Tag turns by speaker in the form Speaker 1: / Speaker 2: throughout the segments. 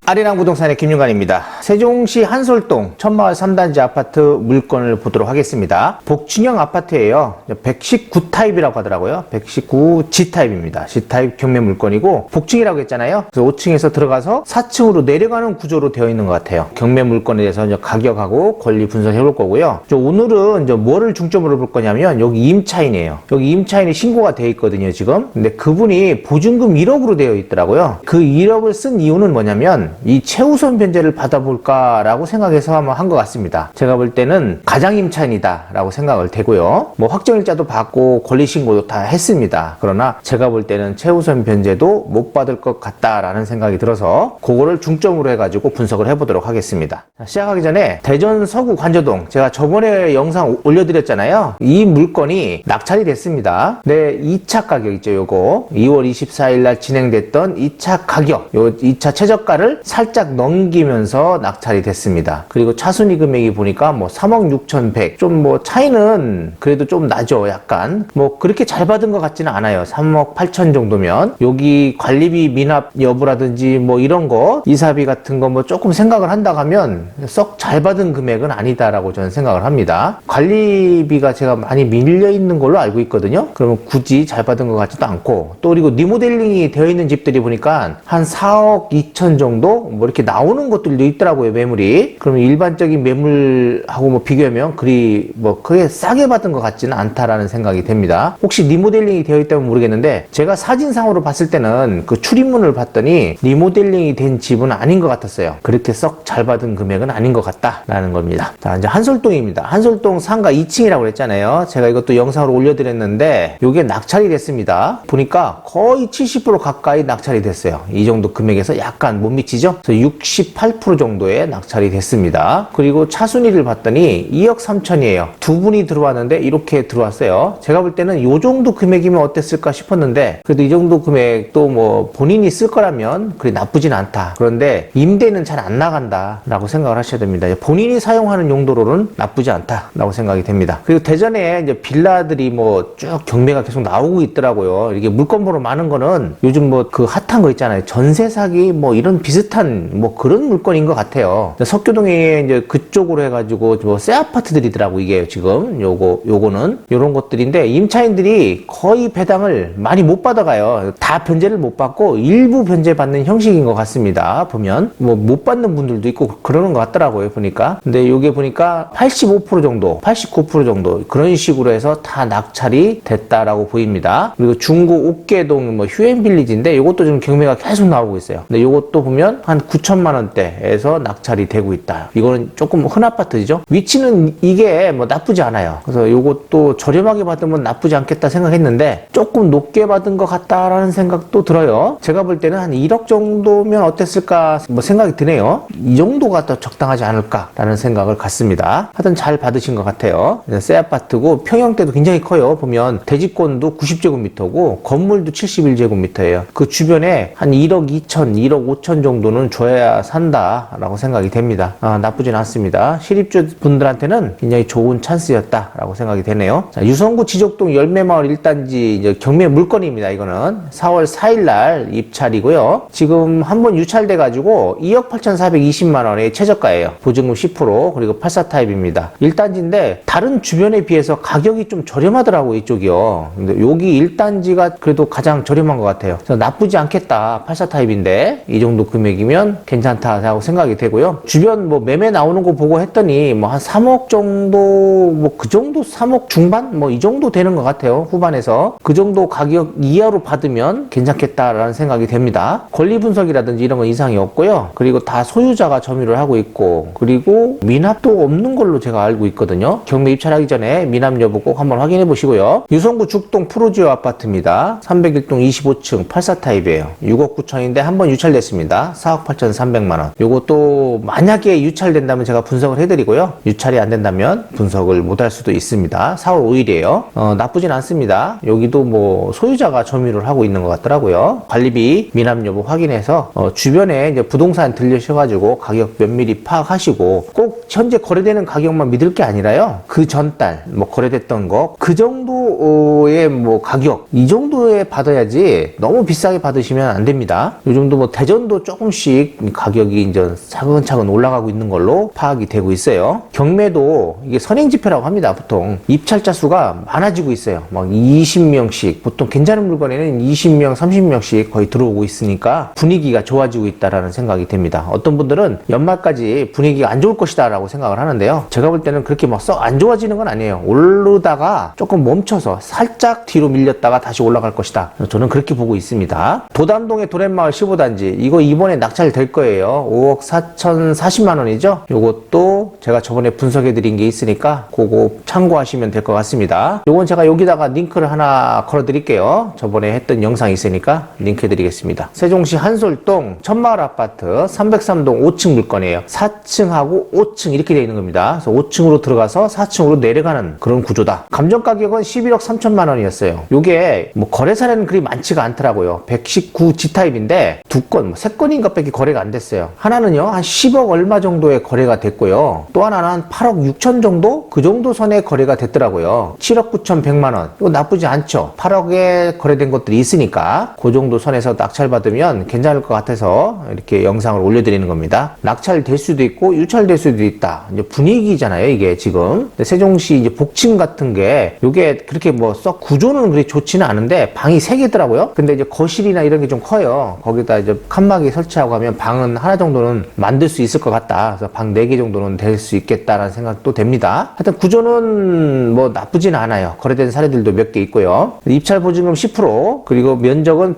Speaker 1: 아리랑 부동산의 김윤관입니다. 세종시 한솔동 천마을 3단지 아파트 물건을 보도록 하겠습니다. 복층형 아파트예요. 119 타입이라고 하더라고요. 119 G 타입입니다. G 타입 경매 물건이고 복층이라고 했잖아요. 그래서 5층에서 들어가서 4층으로 내려가는 구조로 되어 있는 것 같아요. 경매 물건에 대해서 이제 가격하고 권리 분석해 볼 거고요. 오늘은 이제 뭐를 중점으로 볼 거냐면 여기 임차인이에요. 여기 임차인이 신고가 되어 있거든요, 지금. 근데 그분이 보증금 1억으로 되어 있더라고요. 그 1억을 쓴 이유는 뭐냐면 이 최우선 변제를 받아볼까라고 생각해서 한번 한 것 같습니다. 제가 볼 때는 가장 임차인이다 라고 생각을 되고요. 뭐 확정일자도 받고 권리신고도 다 했습니다. 그러나 제가 볼 때는 최우선 변제도 못 받을 것 같다라는 생각이 들어서 그거를 중점으로 해가지고 분석을 해보도록 하겠습니다. 시작하기 전에 대전 서구 관저동, 제가 저번에 영상 올려드렸잖아요. 이 물건이 낙찰이 됐습니다. 네, 2차 가격 있죠, 요거 2월 24일 날 진행됐던 2차 가격, 요 2차 최저가를 살짝 넘기면서 낙찰이 됐습니다. 그리고 차순위 금액이 보니까 뭐 3억 6,100, 좀 뭐 차이는 그래도 좀 나죠. 약간 뭐 그렇게 잘 받은 것 같지는 않아요. 3억 8천 정도면 여기 관리비 미납 여부라든지 뭐 이런 거, 이사비 같은 거 뭐 조금 생각을 한다 하면 썩 잘 받은 금액은 아니다라고 저는 생각을 합니다. 관리비가 제가 많이 밀려 있는 걸로 알고 있거든요. 그러면 굳이 잘 받은 것 같지도 않고, 또 그리고 리모델링이 되어 있는 집들이 보니까 한 4억 2천 정도 뭐 이렇게 나오는 것들도 있더라고요, 매물이. 그러면 일반적인 매물하고 뭐 비교하면 그리 뭐 크게 싸게 받은 것 같지는 않다라는 생각이 됩니다. 혹시 리모델링이 되어 있다면 모르겠는데 제가 사진상으로 봤을 때는 그 출입문을 봤더니 리모델링이 된 집은 아닌 것 같았어요. 그렇게 썩 잘 받은 금액은 아닌 것 같다라는 겁니다. 자, 이제 한솔동입니다. 한솔동 상가 2층이라고 했잖아요. 제가 이것도 영상으로 올려드렸는데 이게 낙찰이 됐습니다. 보니까 거의 70% 가까이 낙찰이 됐어요. 이 정도 금액에서 약간 못 미치죠? 68% 정도의 낙찰이 됐습니다. 그리고 차순위를 봤더니 2억 3천이에요. 두 분이 들어왔는데 이렇게 들어왔어요. 제가 볼 때는 이 정도 금액이면 어땠을까 싶었는데, 그래도 이 정도 금액도 뭐 본인이 쓸 거라면 그리 나쁘진 않다. 그런데 임대는 잘 안 나간다 라고 생각을 하셔야 됩니다. 본인이 사용하는 용도로는 나쁘지 않다 라고 생각이 됩니다. 그리고 대전에 이제 빌라들이 뭐 쭉 경매가 계속 나오고 있더라고요. 이게 물건 보러 많은 거는 요즘 뭐 그 핫한 거 있잖아요. 전세 사기 뭐 이런 비슷한 뭐 그런 물건인 것 같아요. 석교동에 이제 그쪽으로 해가지고 뭐 새 아파트들이더라고, 이게 지금 요거는 요런 것들인데 임차인들이 거의 배당을 많이 못 받아가요. 다 변제를 못 받고 일부 변제 받는 형식인 것 같습니다. 보면 뭐 못 받는 분들도 있고 그러는 것 같더라고요, 보니까. 근데 요게 보니까 85% 정도, 89% 정도 그런 식으로 해서 다 낙찰이 됐다라고 보입니다. 그리고 중구 옥계동 뭐 휴앤빌리지인데 요것도 지금 경매가 계속 나오고 있어요. 근데 요것도 보면 한 9천만 원대에서 낙찰이 되고 있다. 이거는 조금 흔 아파트죠. 위치는 이게 뭐 나쁘지 않아요. 그래서 요것도 저렴하게 받으면 나쁘지 않겠다 생각했는데 조금 높게 받은 것 같다라는 생각도 들어요. 제가 볼 때는 한 1억 정도면 어땠을까 뭐 생각이 드네요. 이 정도가 더 적당하지 않을까라는 생각을 갖습니다. 하여튼 잘 받으신 것 같아요. 새 아파트고 평형대도 굉장히 커요. 보면 대지권도 90제곱미터고 건물도 71제곱미터예요. 그 주변에 한 1억 2천, 1억 5천 정도는 줘야 산다라고 생각이 됩니다. 나쁘진 않습니다. 실입주 분들한테는 굉장히 좋은 찬스였다라고 생각이 되네요. 자, 유성구 지적동 열매마을 1단지 이제 경매 물건입니다. 이거는 4월 4일 날 입찰이고요. 지금 한번 유찰돼 가지고 2억 8,420만 원의 최저가예요. 보증금 10%, 그리고 84 타입입니다. 1단지인데 다른 주변에 비해서 가격이 좀 저렴하더라고, 이쪽이요. 근데 여기 1단지가 그래도 가장 저렴한 것 같아요. 그래서 나쁘지 않겠다. 84 타입인데 이 정도 금액이면 괜찮다라고 생각이 되고요. 주변 뭐 매매 나오는 거 보고 했더니 뭐 한 3억 정도, 뭐 그 정도 3억 중반 뭐 이 정도 되는 것 같아요. 후반에서 그 정도 가격 이하로 받으면 괜찮겠다라는 생각이 됩니다. 권리 분석이라든지 이런 건 이상이 없고요. 그리고 다 소유자가 점유를 하고 있고, 그리고 미납도 없는 걸로 제가 알고 있거든요. 경매 입찰하기 전에 미납 여부 꼭 한번 확인해 보시고요. 유성구 죽동 프로지오 아파트입니다. 301동 25층 84 타입이에요. 6억 9천인데 한번 유찰됐습니다. 4억 8,300만 원. 요것도 만약에 유찰된다면 제가 분석을 해드리고요. 유찰이 안 된다면 분석을 못 할 수도 있습니다. 4월 5일이에요. 나쁘진 않습니다. 여기도 뭐 소유자가 점유를 하고 있는 것 같더라고요. 관리비 미납 여부 확인해서 주변에 이제 부동산 들려셔가지고 가격 면밀히 파악하시고, 꼭 현재 거래되는 가격만 믿을 게 아니라요, 그 전달 뭐 거래됐던 거 그 정도의 뭐 가격 이 정도에 받아야지 너무 비싸게 받으시면 안 됩니다. 요 정도 뭐 대전도 조금 조금씩 가격이 이제 차근차근 올라가고 있는 걸로 파악이 되고 있어요. 경매도 이게 선행지표라고 합니다. 보통 입찰자 수가 많아지고 있어요. 막 20명씩, 보통 괜찮은 물건에는 20명, 30명씩 거의 들어오고 있으니까 분위기가 좋아지고 있다라는 생각이 됩니다. 어떤 분들은 연말까지 분위기가 안 좋을 것이다 라고 생각을 하는데요. 제가 볼 때는 그렇게 막 썩 안 좋아지는 건 아니에요. 오르다가 조금 멈춰서 살짝 뒤로 밀렸다가 다시 올라갈 것이다. 저는 그렇게 보고 있습니다. 도담동의 도랜마을 15단지, 이거 이번에 낙찰될 거예요. 5억 4,040만 원이죠. 요것도 제가 저번에 분석해 드린 게 있으니까 그거 참고하시면 될 것 같습니다. 요건 제가 여기다가 링크를 하나 걸어 드릴게요. 저번에 했던 영상이 있으니까 링크 해 드리겠습니다. 세종시 한솔동 천마을 아파트 303동 5층 물건이에요. 4층하고 5층 이렇게 되어 있는 겁니다. 그래서 5층으로 들어가서 4층으로 내려가는 그런 구조다. 감정 가격은 11억 3천만 원이었어요. 요게 뭐 거래 사례는 그리 많지가 않더라고요. 119 G타입인데 두 건, 세 건인가 밖에 거래가 안 됐어요. 하나는요 한 10억 얼마 정도의 거래가 됐고요. 또 하나는 한 8억 6천 정도? 그 정도 선에 거래가 됐더라고요. 7억 9천 100만 원. 이거 나쁘지 않죠. 8억에 거래된 것들이 있으니까 그 정도 선에서 낙찰받으면 괜찮을 것 같아서 이렇게 영상을 올려드리는 겁니다. 낙찰될 수도 있고 유찰될 수도 있다. 이제 분위기잖아요 이게 지금. 근데 세종시 이제 복층 같은 게 요게 그렇게 뭐 썩 구조는 그리 좋지는 않은데 방이 3개더라고요. 근데 이제 거실이나 이런 게 좀 커요. 거기다 이제 칸막이 설치하고 하면 방은 하나 정도는 만들 수 있을 것 같다. 그래서 방 4개 정도는 될 수 있겠다라는 생각도 됩니다. 하여튼 구조는 뭐 나쁘지는 않아요. 거래된 사례들도 몇 개 있고요. 입찰 보증금 10%, 그리고 면적은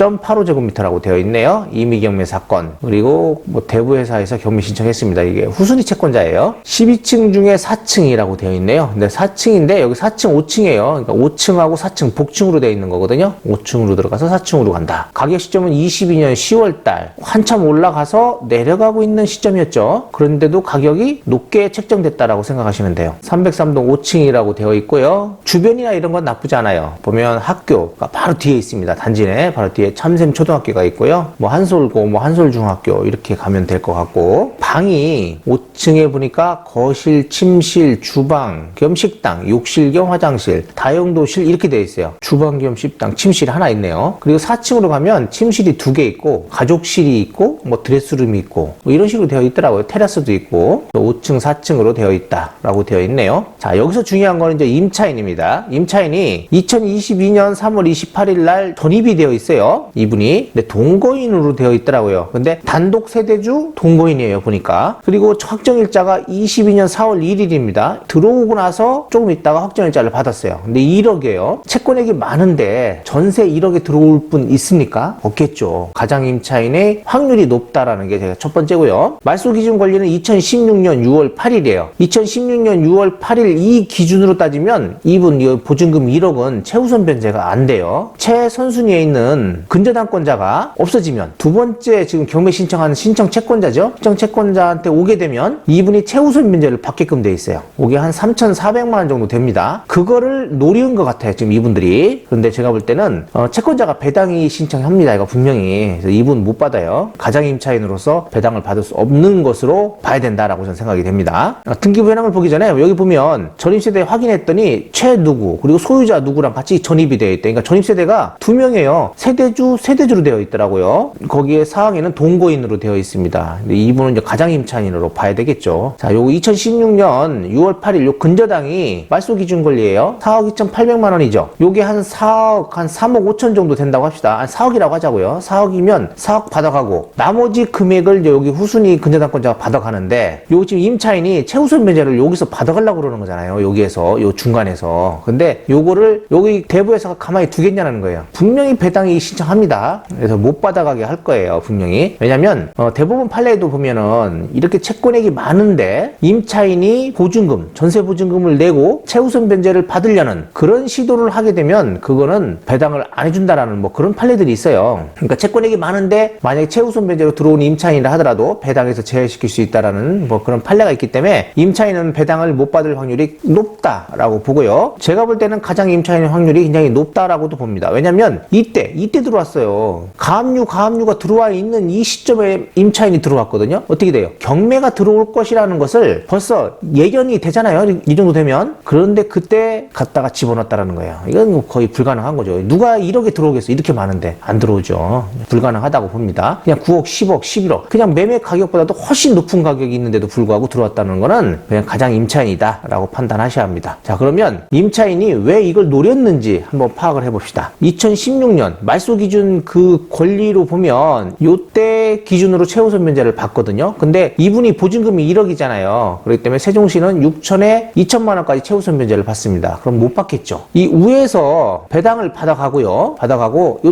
Speaker 1: 119.85제곱미터라고 되어 있네요. 임의경매 사건. 그리고 뭐 대부회사에서 경매 신청했습니다. 이게 후순위 채권자예요. 12층 중에 4층이라고 되어 있네요. 근데 4층인데 여기 4층, 5층이에요. 그러니까 5층하고 4층 복층으로 되어 있는 거거든요. 5층으로 들어가서 4층으로 간다. 가격 시점은 22년 10월달. 한참 올라가서 내려가고 있는 시점이었죠. 그런데도 가격이 높게 책정됐다라고 생각하시면 돼요. 303동 5층이라고 되어 있고요. 주변이나 이런 건 나쁘지 않아요. 보면 학교가 바로 뒤에 있습니다. 단지 내 바로 뒤에 참샘 초등학교가 있고요. 뭐 한솔고, 뭐 한솔중학교 이렇게 가면 될 것 같고, 방이 5층에 보니까 거실, 침실, 주방 겸 식당, 욕실 겸 화장실, 다용도실 이렇게 되어 있어요. 주방 겸 식당, 침실이 하나 있네요. 그리고 4층으로 가면 침실이 2개 있고, 가족실이 있고, 뭐 드레스룸이 있고, 뭐 이런 식으로 되어 있더라고요. 테라스도 있고, 5층, 4층으로 되어 있다라고 되어 있네요. 자, 여기서 중요한 거는 이제 임차인입니다. 임차인이 2022년 3월 28일 날 전입이 되어 있어요. 이분이. 근데 동거인으로 되어 있더라고요. 근데 단독 세대주 동거인이에요, 보니까. 그리고 확정일자가 22년 4월 1일입니다. 들어오고 나서 조금 있다가 확정일자를 받았어요. 근데 1억이에요. 채권액이 많은데 전세 1억에 들어올 분 있습니까? 없겠죠. 가장임차인의 확률이 높다라는 게 제가 첫 번째고요. 말소 기준 권리는 2016년 6월 8일이에요. 2016년 6월 8일 이 기준으로 따지면 이분 보증금 1억은 최우선 변제가 안 돼요. 최선순위에 있는 근저당권자가 없어지면 두 번째 지금 경매 신청하는 신청 채권자죠. 신청 채권자한테 오게 되면 이분이 최우선 변제를 받게끔 돼 있어요. 이게 한 3,400만 원 정도 됩니다. 그거를 노린 것 같아요. 지금 이분들이. 그런데 제가 볼 때는 채권자가 배당이 신청합니다. 이거 분명히. 그래서 이분 못 받아요. 가장임차인으로서 배당을 받을 수 없는 것으로 봐야 된다라고 저는 생각이 됩니다. 등기부 현황을 보기 전에 여기 보면 전입세대 확인했더니 최 누구 그리고 소유자 누구랑 같이 전입이 되어 있대. 그러니까 전입세대가 2명이에요. 세대주로 되어 있더라고요. 거기에 사항에는 동거인으로 되어 있습니다. 근데 이분은 이제 가장임차인으로 봐야 되겠죠. 자, 요거 2016년 6월 8일 요 근저당이 말소 기준 권리예요. 4억 2,800만 원이죠. 요게 한 4억 한 3억 5천 정도 된다고 합시다. 한 4억이라고 하자고요. 4억이면 4억 받아가고 나머지 금액을 여기 후순위 근저당권자가 받아가는데 요 지금 임차인이 최우선 변제를 여기서 받아가려고 그러는 거잖아요. 여기에서 요 중간에서. 근데 요거를 여기 대부회사가 가만히 두겠냐는 거예요. 분명히 배당이 신청합니다. 그래서 못 받아가게 할 거예요. 분명히. 왜냐면 대부분 판례에도 보면은 이렇게 채권액이 많은데 임차인이 보증금, 전세 보증금을 내고 최우선 변제를 받으려는 그런 시도를 하게 되면 그거는 배당을 안 해준다라는 뭐 그런 판례들이 있어요. 그러니까 채권액이 많은데 만약에 최우선 변제로 들어온 임차인이라 하더라도 배당에서 제외시킬 수 있다라는 뭐 그런 판례가 있기 때문에 임차인은 배당을 못 받을 확률이 높다라고 보고요. 제가 볼 때는 가장 임차인의 확률이 굉장히 높다라고도 봅니다. 왜냐면 이때 들어왔어요. 가압류가 들어와 있는 이 시점에 임차인이 들어왔거든요. 어떻게 돼요? 경매가 들어올 것이라는 것을 벌써 예견이 되잖아요. 이 정도 되면. 그런데 그때 갖다가 집어넣었다라는 거예요. 이건 거의 불가능한 거죠. 누가 1억에 들어오겠어? 이렇게 많은데 안 들어오죠. 불가능하다고 봅니다. 겁니다. 그냥 9억, 10억, 11억. 그냥 매매 가격보다도 훨씬 높은 가격이 있는데도 불구하고 들어왔다는 거는 그냥 가장 임차인이다 라고 판단하셔야 합니다. 자, 그러면 임차인이 왜 이걸 노렸는지 한번 파악을 해봅시다. 2016년 말소 기준 그 권리로 보면 요때 기준으로 최우선 변제를 받거든요. 근데 이분이 보증금이 1억이잖아요. 그렇기 때문에 세종시는 6천에 2천만 원까지 최우선 변제를 받습니다. 그럼 못 받겠죠. 이 위에서 배당을 받아가고 요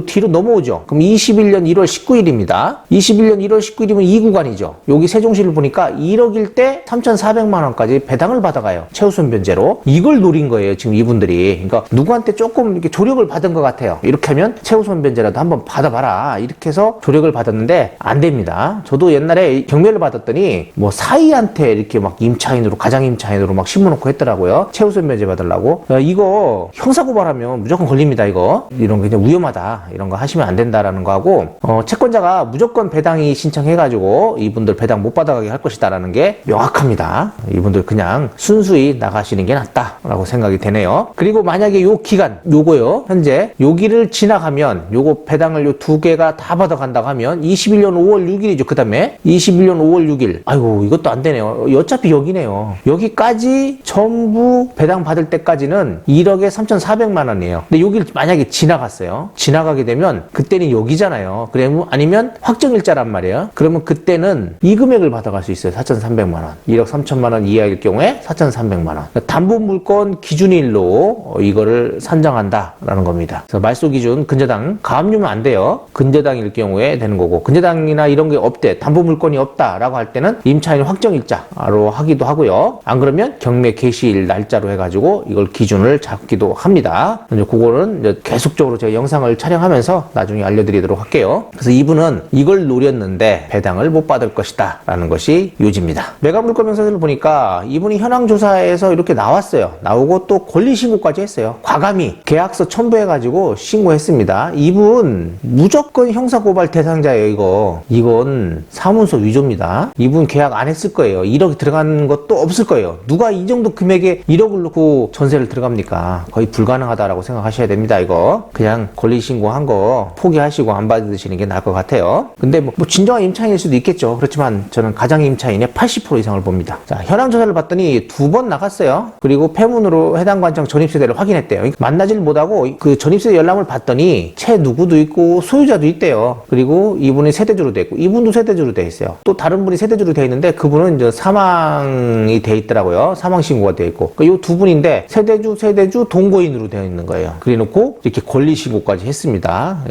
Speaker 1: 뒤로 넘어오죠. 그럼 21년 1월 19일입니다. 21년 1월 19일이면 이 구간이죠. 여기 세종시를 보니까 1억일 때 3,400만 원까지 배당을 받아가요. 최우선 변제로. 이걸 노린 거예요. 지금 이분들이. 그러니까 누구한테 조금 이렇게 조력을 받은 것 같아요. 이렇게 하면 최우선 변제라도 한번 받아봐라. 이렇게 해서 조력을 받았는데 안 됩니다. 저도 옛날에 경매를 받았더니 뭐 사이한테 이렇게 막 임차인으로 가장 임차인으로 막 심어놓고 했더라고요. 최우선 변제 받으려고. 이거 형사고발하면 무조건 걸립니다. 이거 이런 거 그냥 위험하다. 이런 거 하시면 안 된다라는 거 하고 채권자가 무조건 배당이 신청해가지고 이분들 배당 못 받아가게 할 것이다라는 게 명확합니다. 이분들 그냥 순수히 나가시는 게 낫다라고 생각이 되네요. 그리고 만약에 요 기간 요거요 현재 여기를 지나가면 요거 배당을 요 두 개가 다 받아간다고 하면 21년 5월 6일이죠. 그 다음에 21년 5월 6일 아이고 이것도 안 되네요. 어차피 여기네요. 여기까지 전부 배당 받을 때까지는 1억에 3,400만 원이에요. 근데 여기를 만약에 지나갔어요. 지나가게 되면 그때는 여기잖아요. 그러면 아니면 확정일자란 말이에요. 그러면 그때는 이 금액을 받아갈 수 있어요. 4,300만 원. 1억 3천만 원 이하일 경우에 4,300만 원. 그러니까 담보물건 기준일로 이거를 산정한다라는 겁니다. 그래서 말소 기준 근저당 가압류면 안 돼요. 근저당일 경우에 되는 거고 근저당이나 이런 게 없대. 담보물건이 없다라고 할 때는 임차인 확정일자로 하기도 하고요. 안 그러면 경매 개시일 날짜로 해가지고 이걸 기준을 잡기도 합니다. 이제 그거는 이제 계속적으로 제가 영상을 촬영하면서 나중에 알려드리도록 할게요. 그래서 이분은 이걸 노렸는데 배당을 못 받을 것이다 라는 것이 요지입니다. 매각물건 명세서를 보니까 이분이 현황조사에서 이렇게 나왔어요. 나오고 또 권리신고까지 했어요. 과감히 계약서 첨부해가지고 신고했습니다. 이분 무조건 형사고발 대상자예요. 이건 사문서 위조입니다. 이분 계약 안 했을 거예요. 1억이 들어간 것도 없을 거예요. 누가 이 정도 금액에 1억을 넣고 전세를 들어갑니까? 거의 불가능하다라고 생각하셔야 됩니다. 이거 그냥 권리신고한 거 포기하시고 안 받으시는 게 나을 것 같아요. 근데 뭐 진정한 임차인일 수도 있겠죠. 그렇지만 저는 가장 임차인의 80% 이상을 봅니다. 자, 현황조사를 봤더니 2번 나갔어요. 그리고 폐문으로 해당 관청 전입세대를 확인했대요. 만나질 못하고 그 전입세 열람을 봤더니 채 누구도 있고 소유자도 있대요. 그리고 이분이 세대주로 돼 있고 이분도 세대주로 돼 있어요. 또 다른 분이 세대주로 돼 있는데 그분은 이제 사망이 돼 있더라고요. 사망 신고가 돼 있고. 그러니까 이 두 분인데 세대주 동거인으로 되어 있는 거예요. 그래 놓고 이렇게 권리 신고까지 했습니다.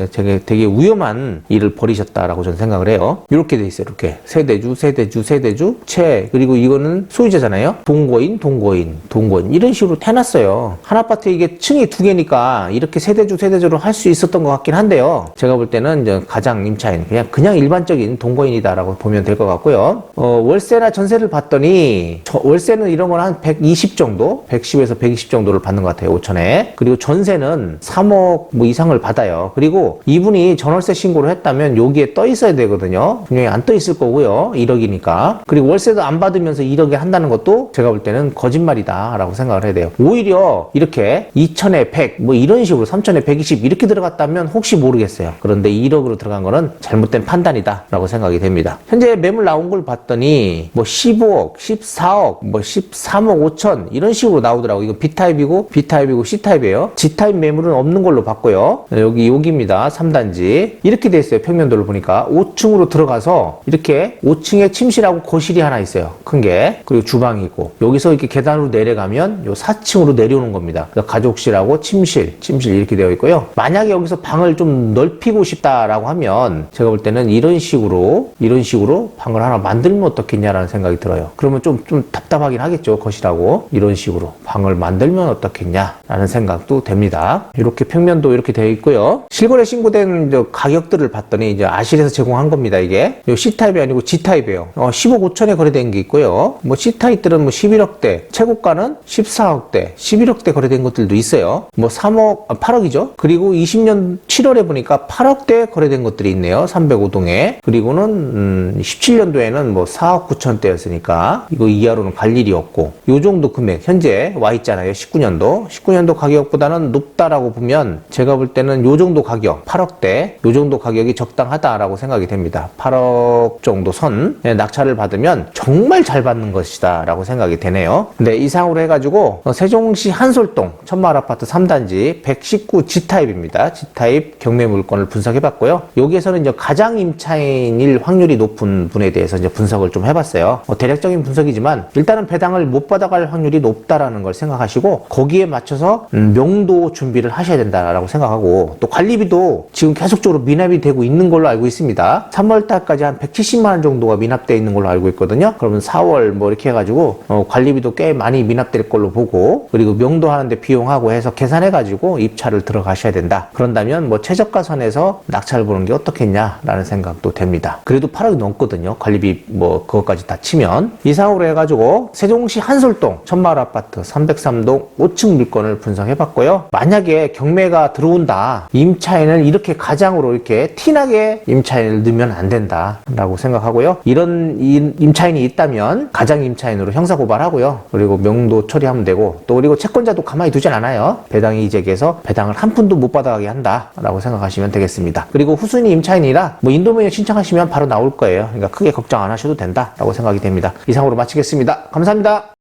Speaker 1: 되게 위험한 일을 벌이셨다라고 저는 생각을 해요. 이렇게 돼 있어요. 이렇게 세대주 채 그리고 이거는 소유자잖아요. 동거인 이런 식으로 해놨어요. 한 아파트에 이게 층이 2개니까 이렇게 세대주로 할 수 있었던 것 같긴 한데요. 제가 볼 때는 이제 가장 임차인 그냥 일반적인 동거인이다라고 보면 될 것 같고요. 월세나 전세를 봤더니 월세는 이런 건 한 120 정도 110에서 120 정도를 받는 것 같아요. 5천에. 그리고 전세는 3억 뭐 이상을 받아요. 그리고 이분이 전월세 신고를 했다면 여기에 떠 있어야 되거든요. 분명히 안 떠 있을 거고요. 1억이니까. 그리고 월세도 안 받으면서 1억에 한다는 것도 제가 볼 때는 거짓말이다 라고 생각을 해야 돼요. 오히려 이렇게 2천에 100 뭐 이런 식으로 3천에 120 이렇게 들어갔다면 혹시 모르겠어요. 그런데 1억으로 들어간 거는 잘못된 판단이다 라고 생각이 됩니다. 현재 매물 나온 걸 봤더니 뭐 15억 14억 뭐 13억 5천 이런 식으로 나오더라고요. 이거 B타입이고 C타입이에요. G타입 매물은 없는 걸로 봤고요. 여기입니다. 3단지 이렇게 돼 있어요. 평면도를 보니까 5층으로 들어가서 이렇게 5층에 침실하고 거실이 하나 있어요. 큰 게. 그리고 주방이 있고 여기서 이렇게 계단으로 내려가면 요 4층으로 내려오는 겁니다. 가족실하고 침실 이렇게 되어 있고요. 만약에 여기서 방을 좀 넓히고 싶다라고 하면 제가 볼 때는 이런 식으로 방을 하나 만들면 어떻겠냐라는 생각이 들어요. 그러면 좀 답답하긴 하겠죠. 거실하고 이런 식으로 방을 만들면 어떻겠냐라는 생각도 됩니다. 이렇게 평면도 이렇게 되어 있고요. 실거래 신고된 가격들을 봤더니 이제 아실에서 제공한 겁니다. 이게 C타입이 아니고 G타입이에요. 15억 5천에 거래된 게 있고요. 뭐 C타입들은 뭐 11억대, 최고가는 14억대, 11억대 거래된 것들도 있어요. 뭐 8억이죠. 그리고 20년 7월에 보니까 8억대 거래된 것들이 있네요. 305동에. 그리고는 17년도에는 뭐 4억 9천대였으니까 이거 이하로는 갈 일이 없고 요 정도 금액 현재 와 있잖아요. 19년도 가격보다는 높다라고 보면 제가 볼 때는 요 정도 가격 8억대 요 정도 가격이 적당하다라고 생각이 됩니다. 8억 정도 선 낙찰을 받으면 정말 잘 받는 것이다 라고 생각이 되네요. 근데 이상으로 해가지고 세종시 한솔동 천마을 아파트 3단지 119 G타입입니다. G타입 경매 물건을 분석해봤고요. 여기에서는 이제 가장 임차인일 확률이 높은 분에 대해서 이제 분석을 좀 해봤어요. 대략적인 분석이지만 일단은 배당을 못 받아갈 확률이 높다라는 걸 생각하시고 거기에 맞춰서 명도 준비를 하셔야 된다라고 생각하고, 또 관리비도 지금 계속적으로 미납이 되고 있는 걸로 알고 있습니다. 3월달까지 한 170만 원 정도가 미납되어 있는 걸로 알고 있거든요. 그러면 4월 뭐 이렇게 해가지고 관리비도 꽤 많이 미납될 걸로 보고, 그리고 명도 하는데 비용하고 해서 계산해가지고 입찰을 들어가셔야 된다. 그런다면 뭐 최저가 선에서 낙찰을 보는 게 어떻겠냐라는 생각도 됩니다. 그래도 8억이 넘거든요. 관리비 뭐 그것까지 다 치면. 이상으로 해가지고 세종시 한솔동 천마을 아파트 303동 5층 물건을 분석해봤고요. 만약에 경매가 들어온다, 임차인을 이렇게 가장으로 이렇게 티나게 임차인을 넣으면 안 된다라고 생각하고요. 이런 임차인이 있다면 가장 임차인으로 형사고발하고요. 그리고 명도 처리하면 되고, 또 그리고 채권자도 가만히 두진 않아요. 배당이 이재개해서 배당을 한 푼도 못 받아가게 한다라고 생각하시면 되겠습니다. 그리고 후순위 임차인이라 뭐 인도명의 신청하시면 바로 나올 거예요. 그러니까 크게 걱정 안 하셔도 된다라고 생각이 됩니다. 이상으로 마치겠습니다. 감사합니다.